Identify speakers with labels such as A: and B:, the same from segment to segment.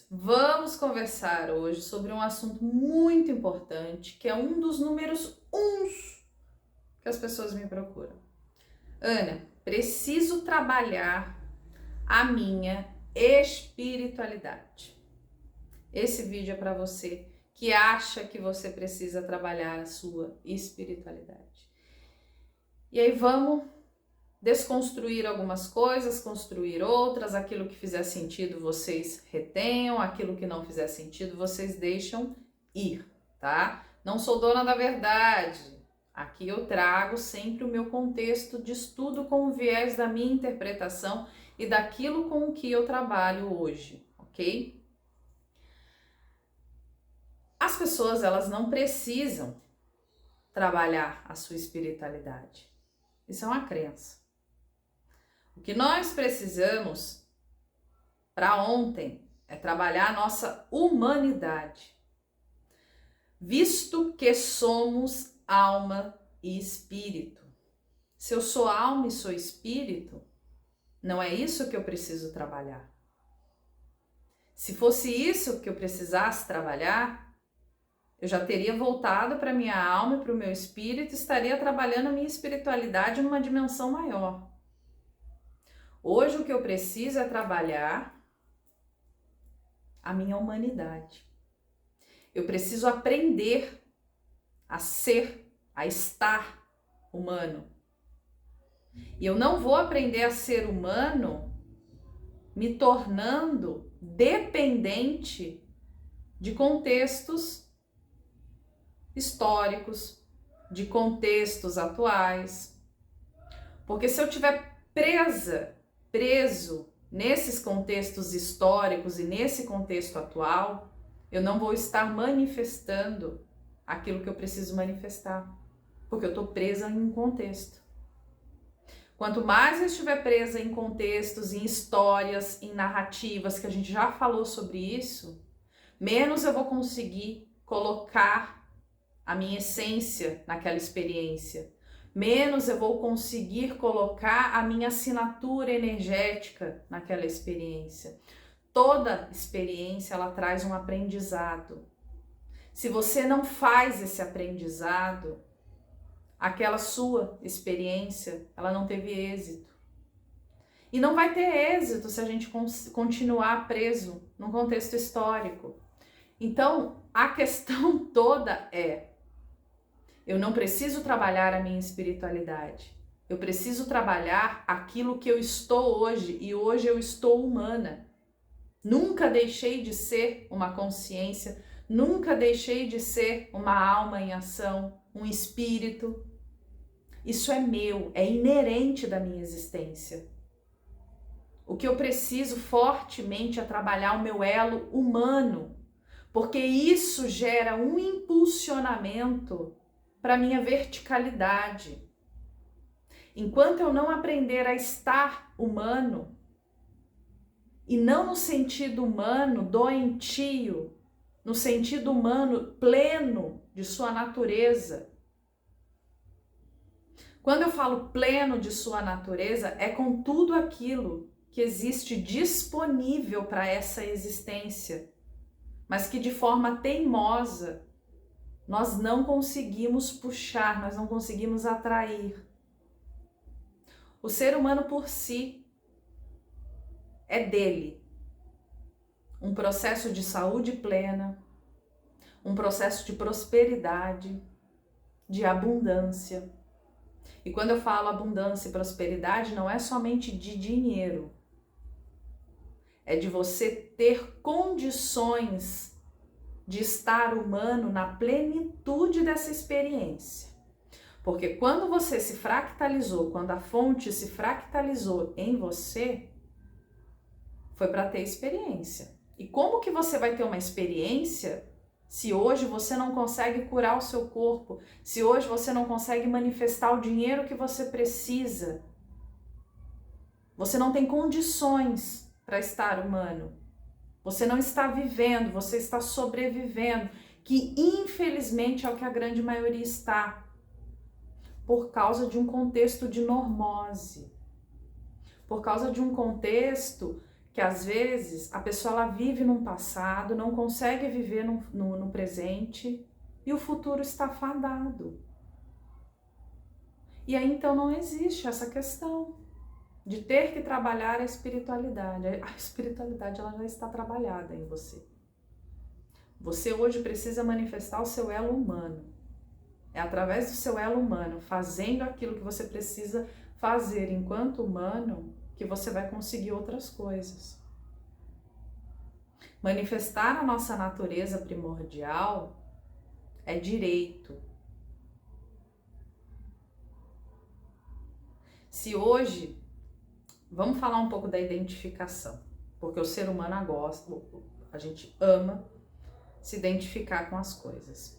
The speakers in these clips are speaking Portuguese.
A: Vamos conversar hoje sobre um assunto muito importante, que é um dos números uns que as pessoas me procuram. Ana, preciso trabalhar a minha espiritualidade. Esse vídeo é para você que acha que você precisa trabalhar a sua espiritualidade. E aí vamos desconstruir algumas coisas, construir outras, aquilo que fizer sentido vocês retenham, aquilo que não fizer sentido vocês deixam ir, tá? Não sou dona da verdade. Aqui eu trago sempre o meu contexto de estudo com o viés da minha interpretação e daquilo com o que eu trabalho hoje, ok? As pessoas, elas não precisam trabalhar a sua espiritualidade. Isso é uma crença. O que nós precisamos para ontem é trabalhar a nossa humanidade, visto que somos alma e espírito. Se eu sou alma e sou espírito, não é isso que eu preciso trabalhar. Se fosse isso que eu precisasse trabalhar, eu já teria voltado para minha alma e para o meu espírito e estaria trabalhando a minha espiritualidade numa dimensão maior. Hoje o que eu preciso é trabalhar a minha humanidade. Eu preciso aprender a ser, a estar humano. E eu não vou aprender a ser humano me tornando dependente de contextos históricos, de contextos atuais. Porque se eu estiver preso nesses contextos históricos e nesse contexto atual, eu não vou estar manifestando aquilo que eu preciso manifestar, porque eu estou presa em um contexto. Quanto mais eu estiver presa em contextos, em histórias, em narrativas, que a gente já falou sobre isso, menos eu vou conseguir colocar a minha essência naquela experiência, menos eu vou conseguir colocar a minha assinatura energética naquela experiência. Toda experiência, ela traz um aprendizado. Se você não faz esse aprendizado, aquela sua experiência, ela não teve êxito. E não vai ter êxito se a gente continuar preso num contexto histórico. Então, a questão toda é: eu não preciso trabalhar a minha espiritualidade. Eu preciso trabalhar aquilo que eu estou hoje, e hoje eu estou humana. Nunca deixei de ser uma consciência, nunca deixei de ser uma alma em ação, um espírito. Isso é meu, é inerente da minha existência. O que eu preciso fortemente é trabalhar o meu elo humano, porque isso gera um impulsionamento para a minha verticalidade. Enquanto eu não aprender a estar humano, e não no sentido humano doentio, no sentido humano pleno de sua natureza. Quando eu falo pleno de sua natureza, é com tudo aquilo que existe disponível para essa existência, mas que de forma teimosa nós não conseguimos puxar, nós não conseguimos atrair. O ser humano por si é dele um processo de saúde plena, um processo de prosperidade, de abundância. E quando eu falo abundância e prosperidade, não é somente de dinheiro, é de você ter condições de estar humano na plenitude dessa experiência. Porque quando você se fractalizou, quando a fonte se fractalizou em você, foi para ter experiência. E como que você vai ter uma experiência se hoje você não consegue curar o seu corpo, se hoje você não consegue manifestar o dinheiro que você precisa? Você não tem condições para estar humano. Você não está vivendo, você está sobrevivendo, que infelizmente é o que a grande maioria está, por causa de um contexto de normose, por causa de um contexto que às vezes a pessoa ela vive num passado, não consegue viver no presente e o futuro está fadado. E aí então não existe essa questão de ter que trabalhar a espiritualidade. A espiritualidade ela já está trabalhada em você. Você hoje precisa manifestar o seu elo humano. É através do seu elo humano, fazendo aquilo que você precisa fazer enquanto humano, que você vai conseguir outras coisas. Manifestar a nossa natureza primordial é direito. Se hoje, vamos falar um pouco da identificação, porque o ser humano gosta, a gente ama se identificar com as coisas.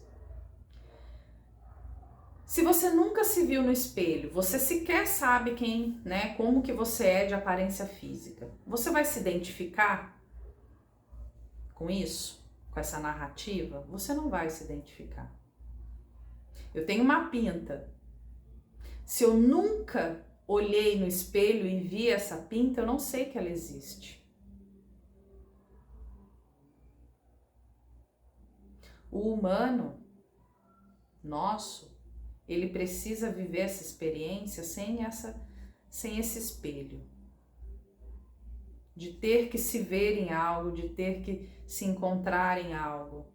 A: Se você nunca se viu no espelho, você sequer sabe quem, né, como que você é de aparência física, você vai se identificar com isso, com essa narrativa? Você não vai se identificar. Eu tenho uma pinta. Se eu nunca olhei no espelho e vi essa pinta, eu não sei que ela existe. O humano nosso, ele precisa viver essa experiência sem esse espelho. De ter que se ver em algo, de ter que se encontrar em algo.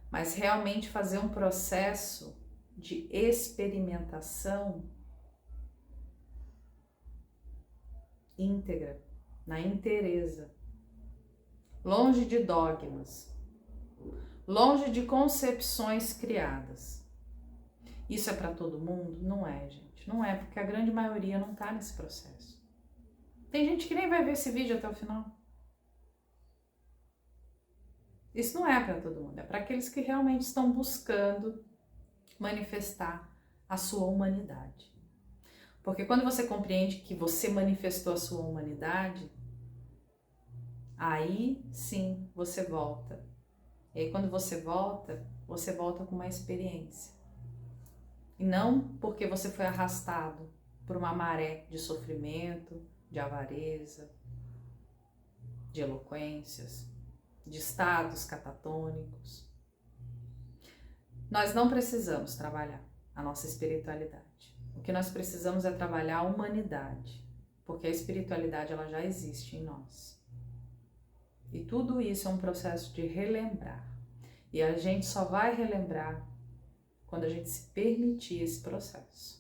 A: Mas realmente fazer um processo de experimentação íntegra, na inteireza. Longe de dogmas. Longe de concepções criadas. Isso é para todo mundo? Não é, gente. Não é, porque a grande maioria não está nesse processo. Tem gente que nem vai ver esse vídeo até o final. Isso não é para todo mundo. É para aqueles que realmente estão buscando manifestar a sua humanidade. Porque quando você compreende que você manifestou a sua humanidade, aí sim você volta. E aí quando você volta com uma experiência. E não porque você foi arrastado por uma maré de sofrimento, de avareza, de eloquências, de estados catatônicos. Nós não precisamos trabalhar a nossa espiritualidade. O que nós precisamos é trabalhar a humanidade, porque a espiritualidade ela já existe em nós. E tudo isso é um processo de relembrar. E a gente só vai relembrar quando a gente se permitir esse processo.